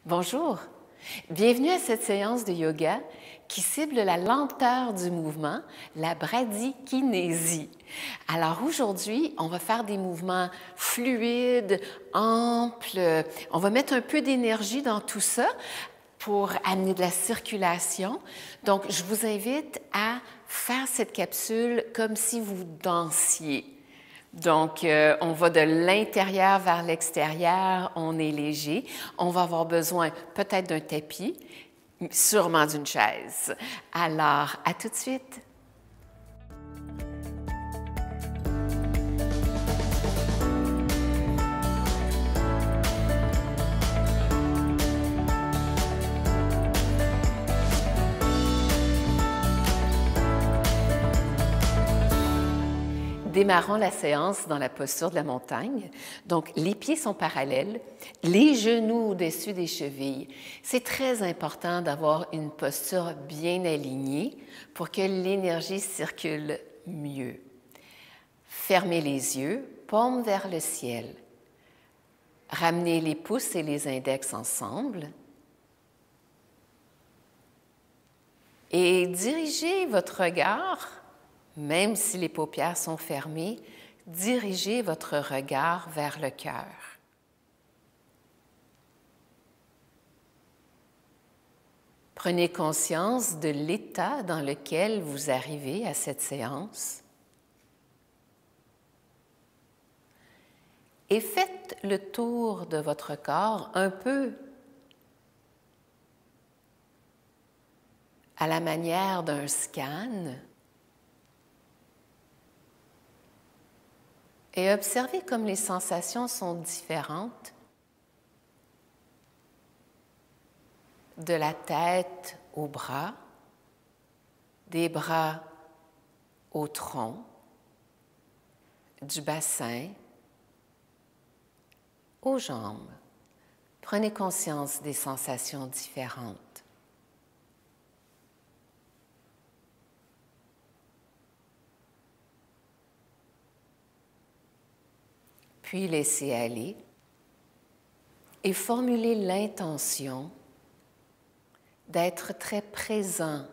Bonjour, bienvenue à cette séance de yoga qui cible la lenteur du mouvement, la bradykinésie. Alors aujourd'hui, on va faire des mouvements fluides, amples, on va mettre un peu d'énergie dans tout ça pour amener de la circulation. Donc, je vous invite à faire cette capsule comme si vous dansiez. Donc, on va de l'intérieur vers l'extérieur, on est léger. On va avoir besoin peut-être d'un tapis, sûrement d'une chaise. Alors, à tout de suite! Démarrons la séance dans la posture de la montagne. Donc, les pieds sont parallèles, les genoux au-dessus des chevilles. C'est très important d'avoir une posture bien alignée pour que l'énergie circule mieux. Fermez les yeux, paume vers le ciel. Ramenez les pouces et les index ensemble. Et dirigez votre regard. Même si les paupières sont fermées, dirigez votre regard vers le cœur. Prenez conscience de l'état dans lequel vous arrivez à cette séance et faites le tour de votre corps un peu à la manière d'un scan. Et observez comme les sensations sont différentes de la tête aux bras, des bras au tronc, du bassin aux jambes. Prenez conscience des sensations différentes. Puis laissez aller et formulez l'intention d'être très présent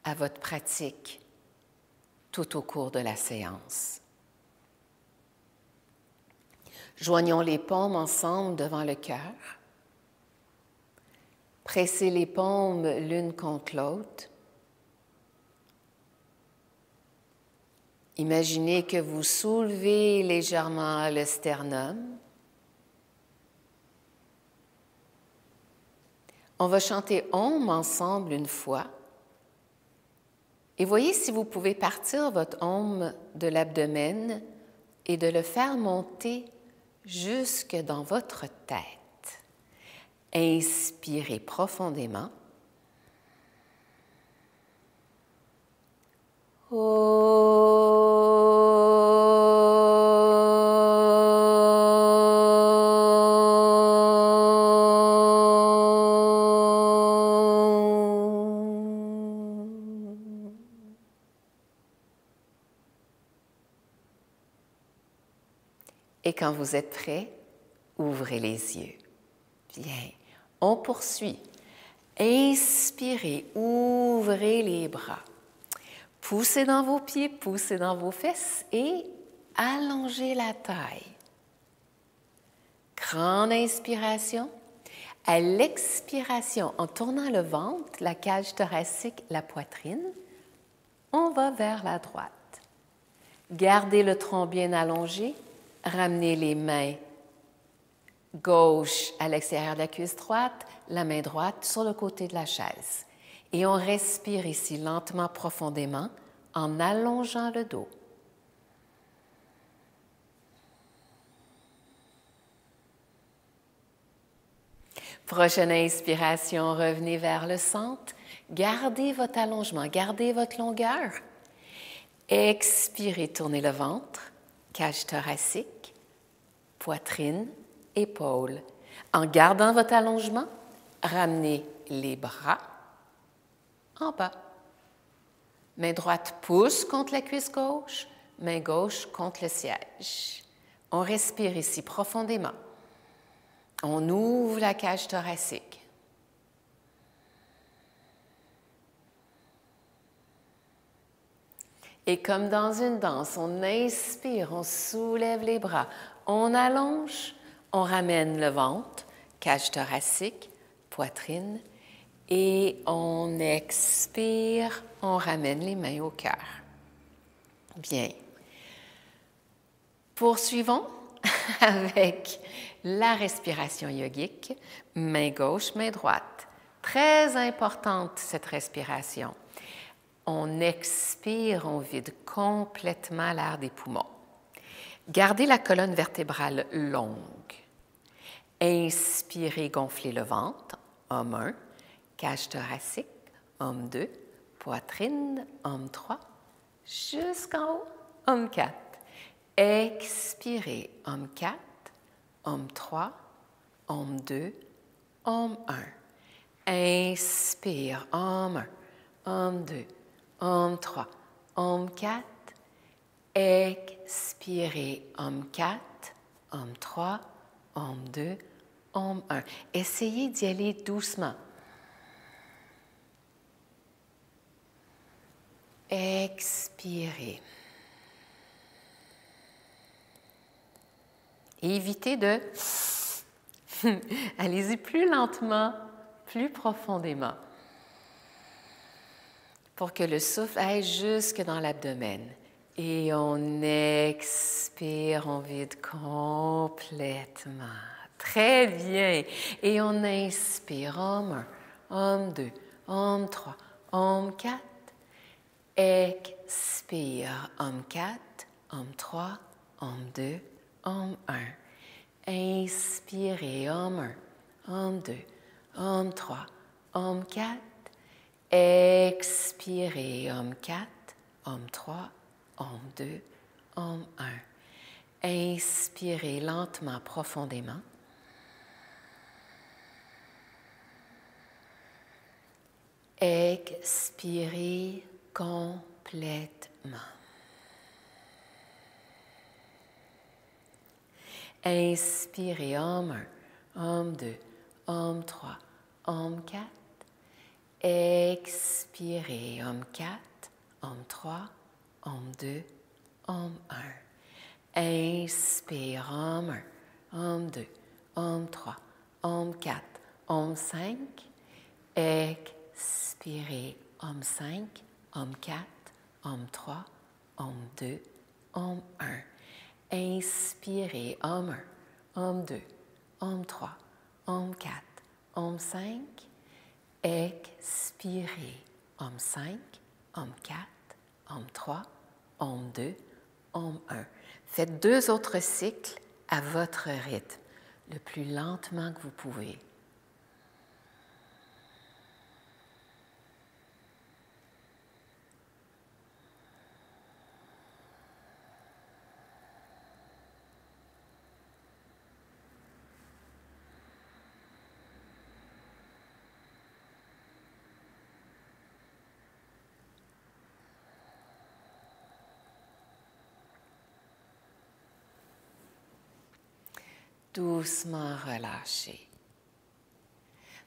à votre pratique tout au cours de la séance. Joignons les paumes ensemble devant le cœur. Pressez les paumes l'une contre l'autre. Imaginez que vous soulevez légèrement le sternum. On va chanter Om ensemble une fois. Et voyez si vous pouvez partir votre Om de l'abdomen et de le faire monter jusque dans votre tête. Inspirez profondément. Et quand vous êtes prêt, ouvrez les yeux. Bien, on poursuit. Inspirez, ouvrez les bras. Poussez dans vos pieds, poussez dans vos fesses et allongez la taille. Grande inspiration. À l'expiration, en tournant le ventre, la cage thoracique, la poitrine, on va vers la droite. Gardez le tronc bien allongé. Ramenez les mains gauche à l'extérieur de la cuisse droite, la main droite sur le côté de la chaise. Et on respire ici lentement, profondément, en allongeant le dos. Prochaine inspiration, revenez vers le centre. Gardez votre allongement, gardez votre longueur. Expirez, tournez le ventre. Cage thoracique, poitrine, épaules. En gardant votre allongement, ramenez les bras en bas. Main droite pousse contre la cuisse gauche, main gauche contre le siège. On respire ici profondément. On ouvre la cage thoracique. Et comme dans une danse, on inspire, on soulève les bras, on allonge, on ramène le ventre, cage thoracique, poitrine, et on expire, on ramène les mains au cœur. Bien. Poursuivons avec la respiration yogique, main gauche, main droite. Très importante cette respiration. On expire, on vide complètement l'air des poumons. Gardez la colonne vertébrale longue. Inspirez, gonflez le ventre, homme 1, cage thoracique, homme 2, poitrine, homme 3, jusqu'en haut, homme 4. Expirez, homme 4, homme 3, homme 2, homme 1. Inspire, homme 1, homme 2, homme 3, homme 4. Expirez, homme 4, homme 3, homme 2, homme 1. Essayez d'y aller doucement. Expirez. Et évitez de... Allez-y plus lentement, plus profondément, pour que le souffle aille jusque dans l'abdomen. Et on expire, on vide complètement. Très bien. Et on inspire, homme 1, homme 2, homme 3, homme 4. Expire, homme 4, homme 3, homme 2, homme 1. Inspirez, homme 1, homme 2, homme 3, homme 4. Expirez, homme 4, homme 3, homme 2, homme 1. Inspirez lentement, profondément. Expirez complètement. Inspirez, homme 1, homme 2, homme 3, homme 4. Expirez, homme 4, homme 3, homme 2, homme 1. Inspire, homme 1, homme 2, homme 3, homme 4, homme 5. Expirez, homme 5, homme 4, homme 3, homme 2, homme 1. Inspirez, homme 1, homme 2, homme 3, homme 4, homme 5. Expirez, homme 5, homme 4, homme 3, homme 2, homme 1. Faites 2 autres cycles à votre rythme, le plus lentement que vous pouvez. Doucement relâchez.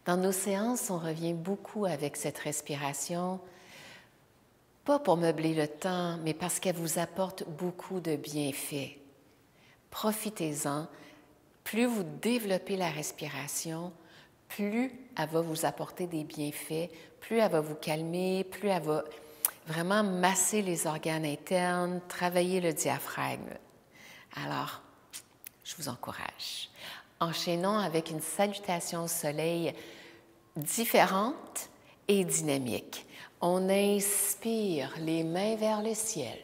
Dans nos séances, on revient beaucoup avec cette respiration, pas pour meubler le temps, mais parce qu'elle vous apporte beaucoup de bienfaits. Profitez-en. Plus vous développez la respiration, plus elle va vous apporter des bienfaits, plus elle va vous calmer, plus elle va vraiment masser les organes internes, travailler le diaphragme. Alors, je vous encourage. Enchaînons avec une salutation au soleil différente et dynamique. On inspire, les mains vers le ciel.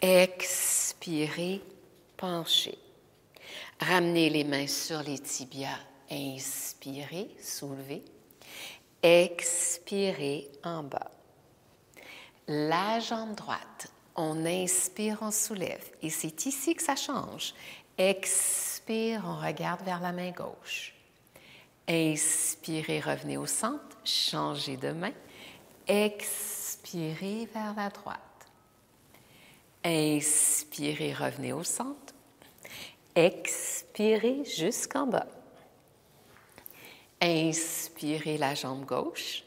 Expirez, penchez. Ramenez les mains sur les tibias. Inspirez, soulevez. Expirez en bas. La jambe droite. On inspire, on soulève. Et c'est ici que ça change. Expire, on regarde vers la main gauche. Inspirez, revenez au centre, changez de main. Expirez vers la droite. Inspirez, revenez au centre. Expirez jusqu'en bas. Inspirez la jambe gauche.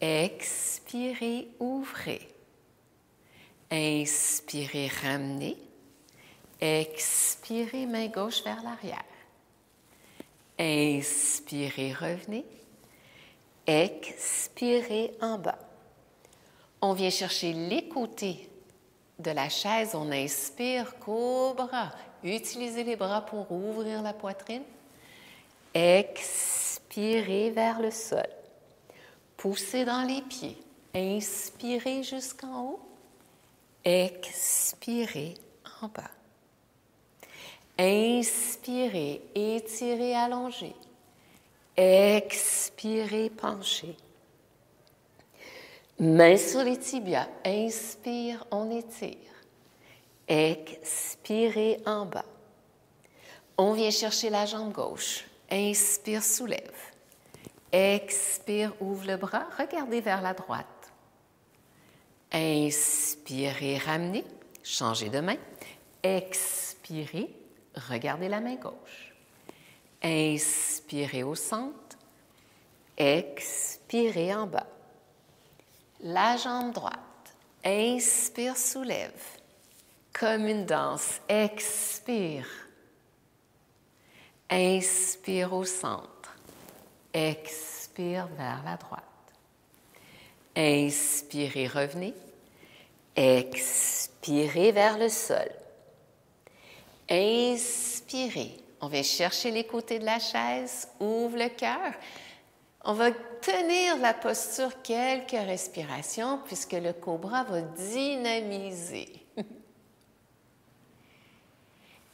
Expirez, ouvrez. Inspirez, ramenez. Expirez, main gauche vers l'arrière. Inspirez, revenez. Expirez en bas. On vient chercher les côtés de la chaise. On inspire, cobra. Utilisez les bras pour ouvrir la poitrine. Expirez vers le sol. Poussez dans les pieds. Inspirez jusqu'en haut. Expirez en bas. Inspirez, étirez, allongez. Expirez, penchez. Mains sur les tibias. Inspire, on étire. Expirez en bas. On vient chercher la jambe gauche. Inspire, soulève. Expire, ouvre le bras. Regardez vers la droite. Inspirez, ramenez. Changez de main. Expirez, regardez la main gauche. Inspirez au centre. Expirez en bas. La jambe droite. Inspire, soulève. Comme une danse. Expire. Inspire au centre. Expire vers la droite. Inspirez, revenez. Expirez vers le sol. Inspirez. On vient chercher les côtés de la chaise. Ouvre le cœur. On va tenir la posture quelques respirations puisque le cobra va dynamiser.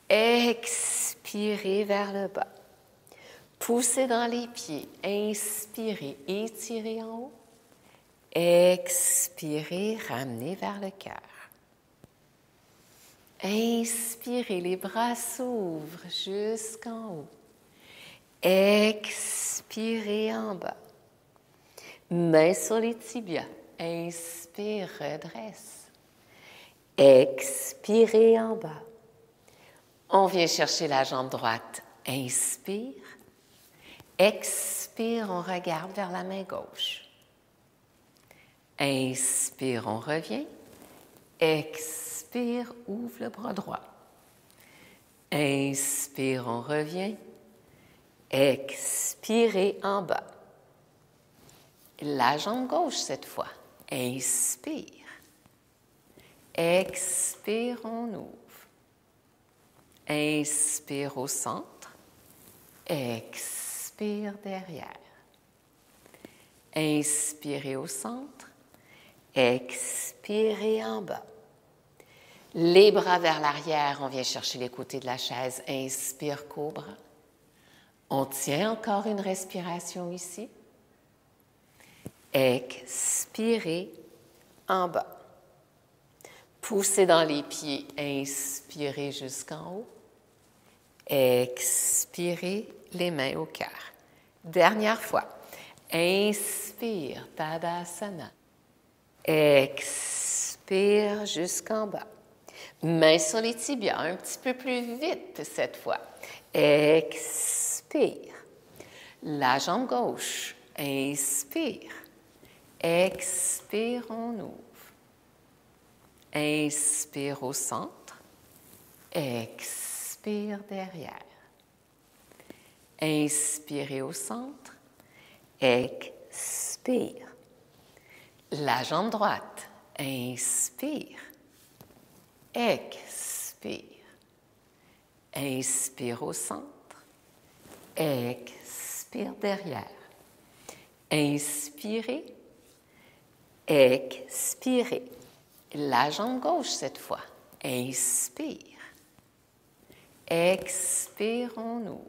Expirez vers le bas. Poussez dans les pieds. Inspirez, étirez en haut. Expirez, ramenez vers le cœur. Inspirez, les bras s'ouvrent jusqu'en haut. Expirez en bas. Mains sur les tibias. Inspire, redresse. Expirez en bas. On vient chercher la jambe droite. Inspire. Expire, on regarde vers la main gauche. Inspire, on revient. Expire, ouvre le bras droit. Inspire, on revient. Expirez en bas. La jambe gauche cette fois. Inspire. Expire, on ouvre. Inspire au centre. Expire derrière. Inspirez au centre. Expirez en bas. Les bras vers l'arrière, on vient chercher les côtés de la chaise. Inspire, cobra. On tient encore une respiration ici. Expirez en bas. Poussez dans les pieds. Inspirez jusqu'en haut. Expirez, les mains au cœur. Dernière fois. Inspire, Tadasana. Expire jusqu'en bas. Mains sur les tibias, un petit peu plus vite cette fois. Expire. La jambe gauche. Inspire. Expire, on ouvre. Inspire au centre. Expire derrière. Inspirez au centre. Expire. La jambe droite. Inspire. Expire. Inspire au centre. Expire derrière. Inspirez. Expirez. La jambe gauche cette fois. Inspire. Expire, on ouvre.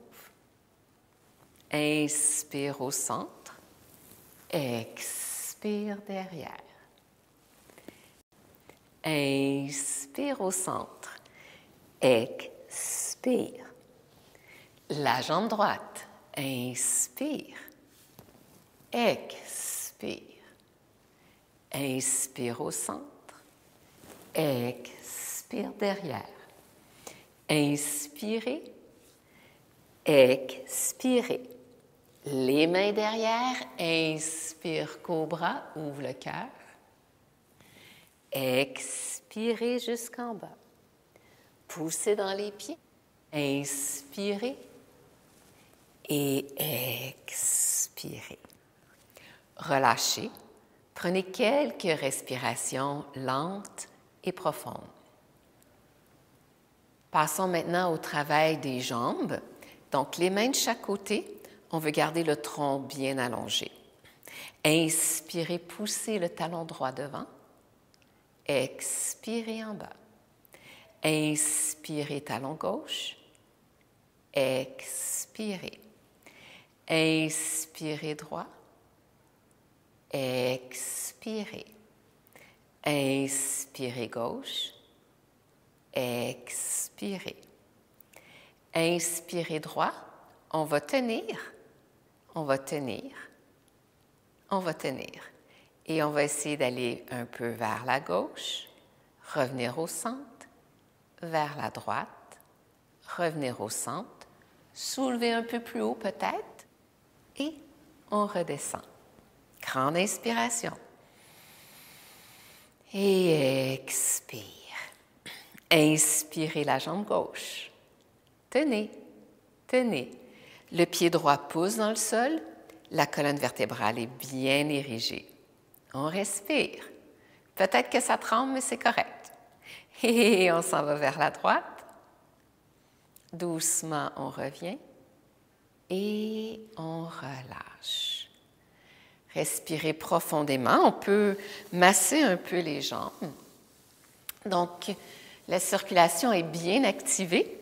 Inspire au centre. Expire derrière. Inspire au centre. Expire. La jambe droite. Inspire. Expire. Inspire au centre. Expire derrière. Inspirez. Expirez. Les mains derrière, inspire cobra, ouvre le cœur. Expirez jusqu'en bas. Poussez dans les pieds. Inspirez et expirez. Relâchez. Prenez quelques respirations lentes et profondes. Passons maintenant au travail des jambes. Donc, les mains de chaque côté, on veut garder le tronc bien allongé. Inspirez, poussez le talon droit devant. Expirez en bas. Inspirez, talon gauche. Expirez. Inspirez droit. Expirez. Inspirez gauche. Expirez. Inspirez droit. On va tenir. On va tenir. On va tenir. Et on va essayer d'aller un peu vers la gauche, revenir au centre, vers la droite, revenir au centre, soulever un peu plus haut peut-être, et on redescend. Grande inspiration. Et expire. Inspirez la jambe gauche. Tenez, tenez. Le pied droit pousse dans le sol. La colonne vertébrale est bien érigée. On respire. Peut-être que ça tremble, mais c'est correct. Et on s'en va vers la droite. Doucement, on revient. Et on relâche. Respirez profondément. On peut masser un peu les jambes. Donc, la circulation est bien activée.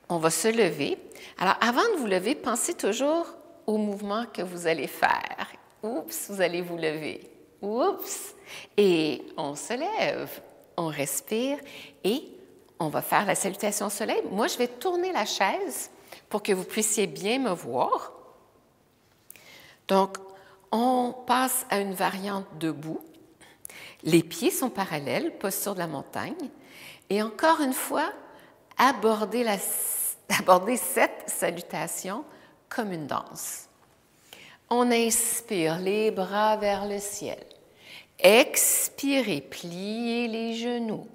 On va se lever. Alors, avant de vous lever, pensez toujours au mouvement que vous allez faire. Oups, vous allez vous lever. Oups! Et on se lève. On respire et on va faire la salutation au soleil. Moi, je vais tourner la chaise pour que vous puissiez bien me voir. Donc, on passe à une variante debout. Les pieds sont parallèles, posture de la montagne. Et encore une fois, abordez cette salutation comme une danse. On inspire, les bras vers le ciel. Expirez, pliez les genoux.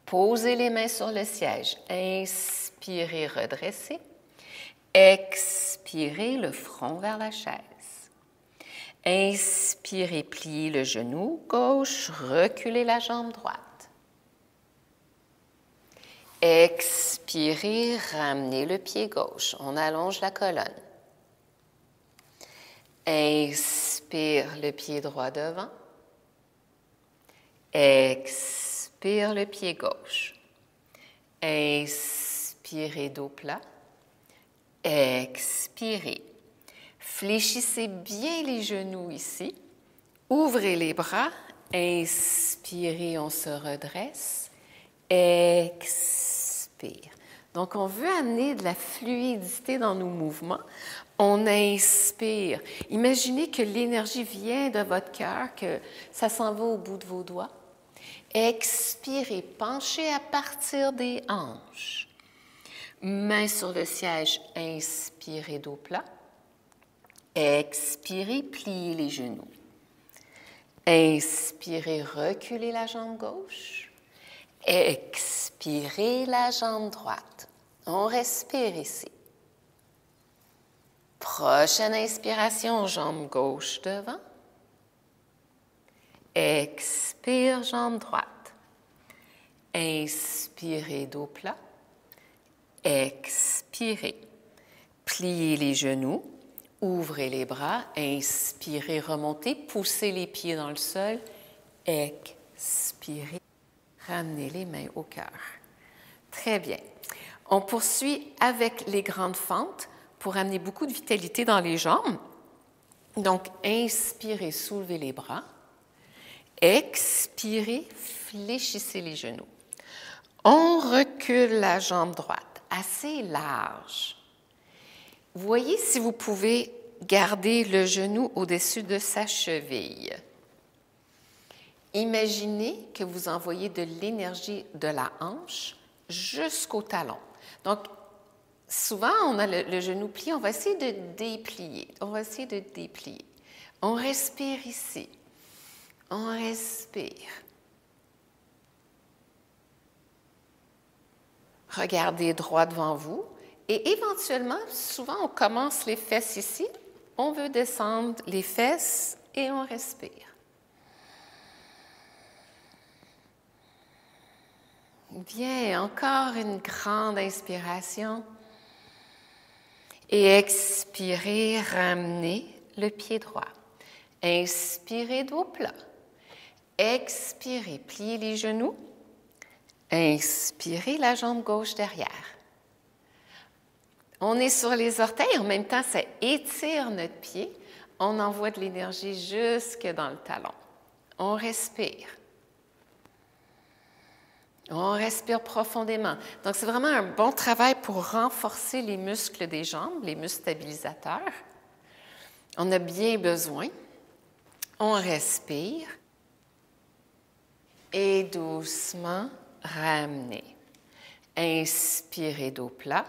Posez les mains sur le siège. Inspirez, redressez. Expirez, le front vers la chaise. Inspirez, pliez le genou gauche, reculez la jambe droite. Expirez, ramenez le pied gauche. On allonge la colonne. Inspire, le pied droit devant. Expire, le pied gauche. Inspirez, dos plat. Expirez. Fléchissez bien les genoux ici. Ouvrez les bras. Inspirez, on se redresse. Expire. Donc, on veut amener de la fluidité dans nos mouvements. On inspire. Imaginez que l'énergie vient de votre cœur, que ça s'en va au bout de vos doigts. Expirez, penchez à partir des hanches. Main sur le siège, inspirez, dos plat. Expirez, pliez les genoux. Inspirez, reculez la jambe gauche. Expirez la jambe droite. On respire ici. Prochaine inspiration, jambe gauche devant. Expire, jambe droite. Inspirez, dos plat. Expirez. Pliez les genoux. Ouvrez les bras. Inspirez, remontez. Poussez les pieds dans le sol. Expirez. Ramenez les mains au cœur. Très bien. On poursuit avec les grandes fentes pour amener beaucoup de vitalité dans les jambes. Donc, inspirez, soulevez les bras. Expirez, fléchissez les genoux. On recule la jambe droite, assez large. Voyez si vous pouvez garder le genou au-dessus de sa cheville. Imaginez que vous envoyez de l'énergie de la hanche jusqu'au talon. Donc, souvent, on a le genou plié, on va essayer de déplier. On respire ici. On respire. Regardez droit devant vous. Et éventuellement, souvent, on commence les fesses ici. On veut descendre les fesses et on respire. Bien, encore une grande inspiration. Et expirez, ramenez le pied droit. Inspirez, dos plat. Expirez, pliez les genoux. Inspirez, la jambe gauche derrière. On est sur les orteils, en même temps, ça étire notre pied. On envoie de l'énergie jusque dans le talon. On respire. On respire profondément. Donc, c'est vraiment un bon travail pour renforcer les muscles des jambes, les muscles stabilisateurs. On a bien besoin. On respire. Et doucement, ramenez. Inspirez, dos plat.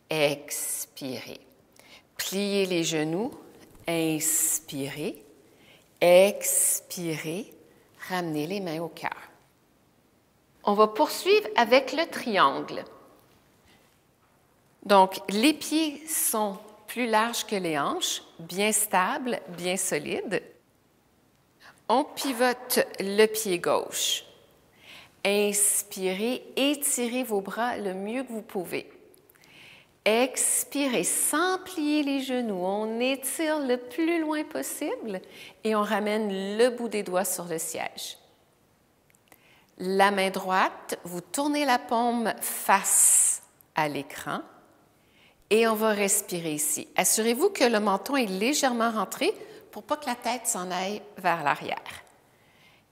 Expirez. Pliez les genoux. Inspirez. Expirez. Ramenez les mains au cœur. On va poursuivre avec le triangle. Donc, les pieds sont plus larges que les hanches, bien stables, bien solides. On pivote le pied gauche. Inspirez, étirez vos bras le mieux que vous pouvez. Expirez sans plier les genoux. On étire le plus loin possible et on ramène le bout des doigts sur le siège. La main droite, vous tournez la paume face à l'écran et on va respirer ici. Assurez-vous que le menton est légèrement rentré pour pas que la tête s'en aille vers l'arrière.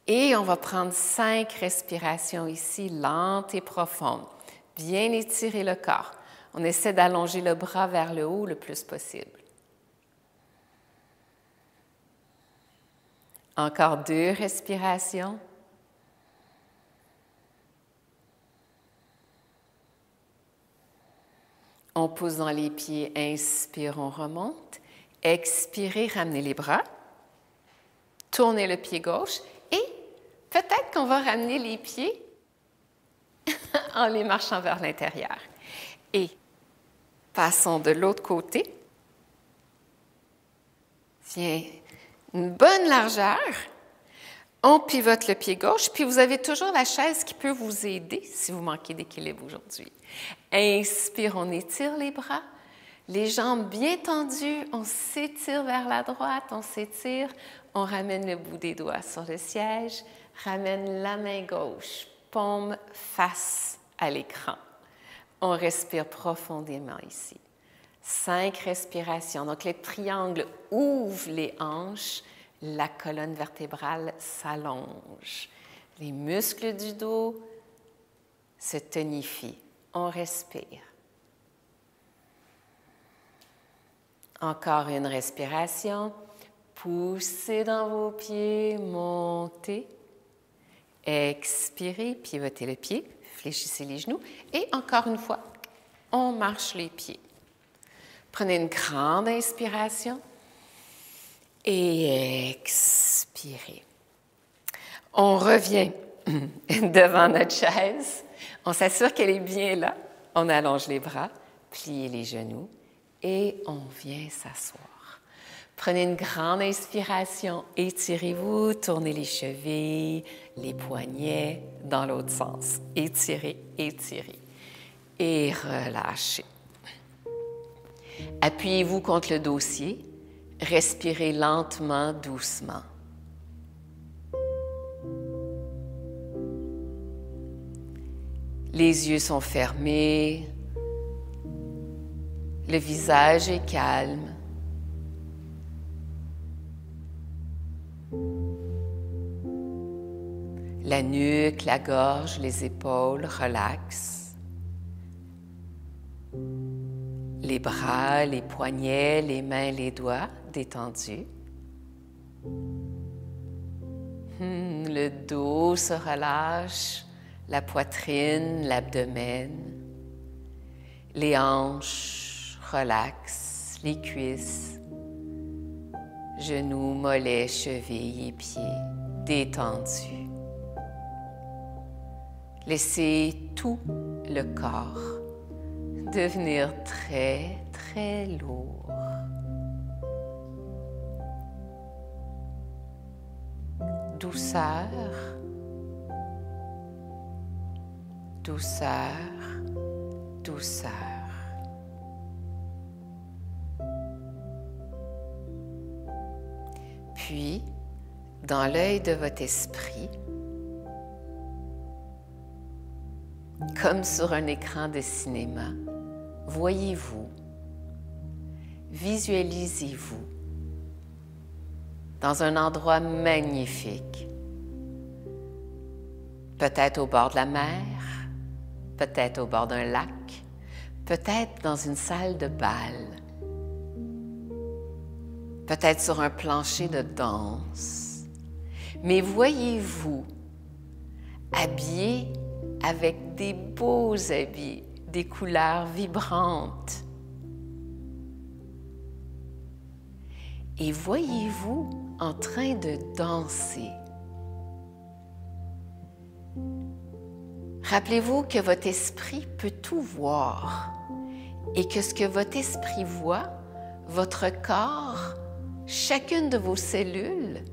Et on va prendre 5 respirations ici, lentes et profondes. Bien étirer le corps. On essaie d'allonger le bras vers le haut le plus possible. Encore 2 respirations. On pousse dans les pieds, inspire, on remonte. Expirez, ramenez les bras. Tournez le pied gauche et peut-être qu'on va ramener les pieds en les marchant vers l'intérieur. Et passons de l'autre côté. Tiens, une bonne largeur. On pivote le pied gauche, puis vous avez toujours la chaise qui peut vous aider si vous manquez d'équilibre aujourd'hui. Inspire, on étire les bras, les jambes bien tendues, on s'étire vers la droite, on s'étire, on ramène le bout des doigts sur le siège, ramène la main gauche, paume face à l'écran. On respire profondément ici. 5 respirations. Donc, le triangle ouvre les hanches. La colonne vertébrale s'allonge. Les muscles du dos se tonifient. On respire. Encore une respiration. Poussez dans vos pieds, montez. Expirez, pivotez le pied, fléchissez les genoux. Et encore une fois, on marche les pieds. Prenez une grande inspiration. Et expirez. On revient devant notre chaise. On s'assure qu'elle est bien là. On allonge les bras, pliez les genoux et on vient s'asseoir. Prenez une grande inspiration. Étirez-vous, tournez les chevilles, les poignets dans l'autre sens. Étirez, étirez. Et relâchez. Appuyez-vous contre le dossier. Respirez lentement, doucement. Les yeux sont fermés. Le visage est calme. La nuque, la gorge, les épaules relaxent. Les bras, les poignets, les mains, les doigts détendus. Le dos se relâche, la poitrine, l'abdomen. Les hanches relaxent, les cuisses, genoux, mollets, chevilles et pieds détendus. Laissez tout le corps devenir très, très lourd. Douceur, douceur, douceur. Puis, dans l'œil de votre esprit, comme sur un écran de cinéma, voyez-vous, visualisez-vous dans un endroit magnifique, peut-être au bord de la mer, peut-être au bord d'un lac, peut-être dans une salle de bal, peut-être sur un plancher de danse. Mais voyez-vous habillé avec des beaux habits, des couleurs vibrantes. Et voyez-vous en train de danser. Rappelez-vous que votre esprit peut tout voir et que ce que votre esprit voit, votre corps, chacune de vos cellules,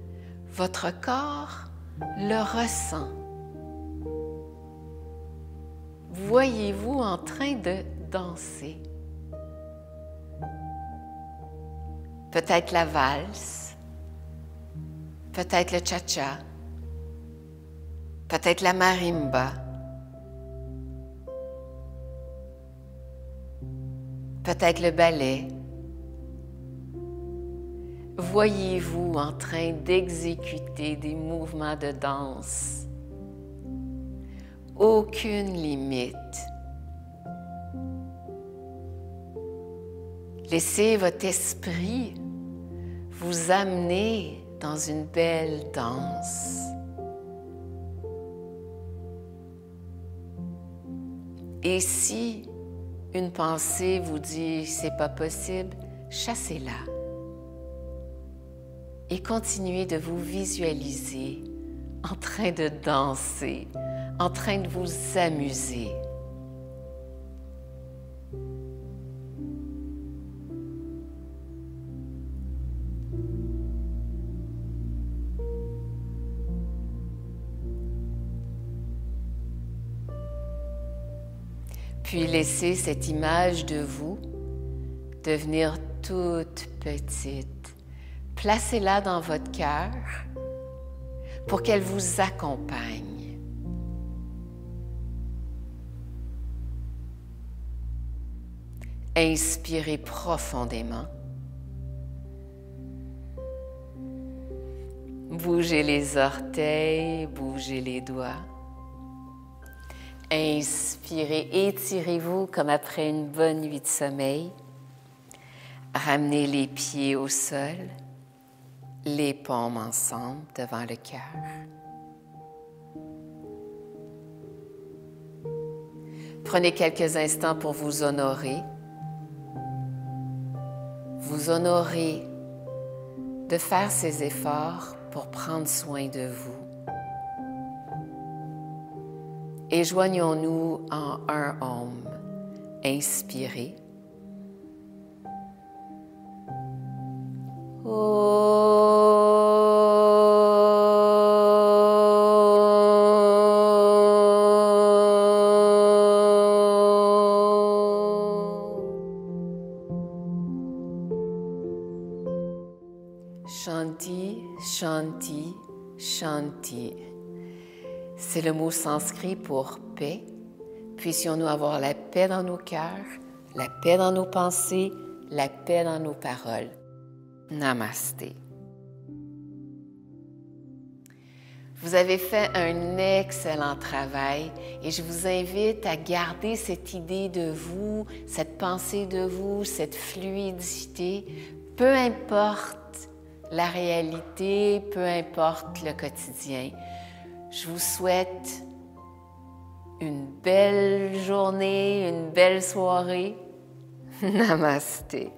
votre corps le ressent. Voyez-vous en train de danser. Peut-être la valse, peut-être le cha-cha, peut-être la marimba, peut-être le ballet. Voyez-vous en train d'exécuter des mouvements de danse. Aucune limite. Laissez votre esprit vous amener dans une belle danse. Et si une pensée vous dit « c'est pas possible », chassez-la. Et continuez de vous visualiser en train de danser, en train de vous amuser. Puis laissez cette image de vous devenir toute petite. Placez-la dans votre cœur pour qu'elle vous accompagne. Inspirez profondément. Bougez les orteils, bougez les doigts. Inspirez, étirez-vous comme après une bonne nuit de sommeil. Ramenez les pieds au sol, les paumes ensemble devant le cœur. Prenez quelques instants pour vous honorer. Vous honorer de faire ces efforts pour prendre soin de vous. Et joignons-nous en un Om. Inspirez. Shanti, Shanti, Shanti. C'est le mot sanskrit pour paix. Puissions-nous avoir la paix dans nos cœurs, la paix dans nos pensées, la paix dans nos paroles. Namasté. Vous avez fait un excellent travail et je vous invite à garder cette idée de vous, cette pensée de vous, cette fluidité, peu importe la réalité, peu importe le quotidien. Je vous souhaite une belle journée, une belle soirée. Namasté.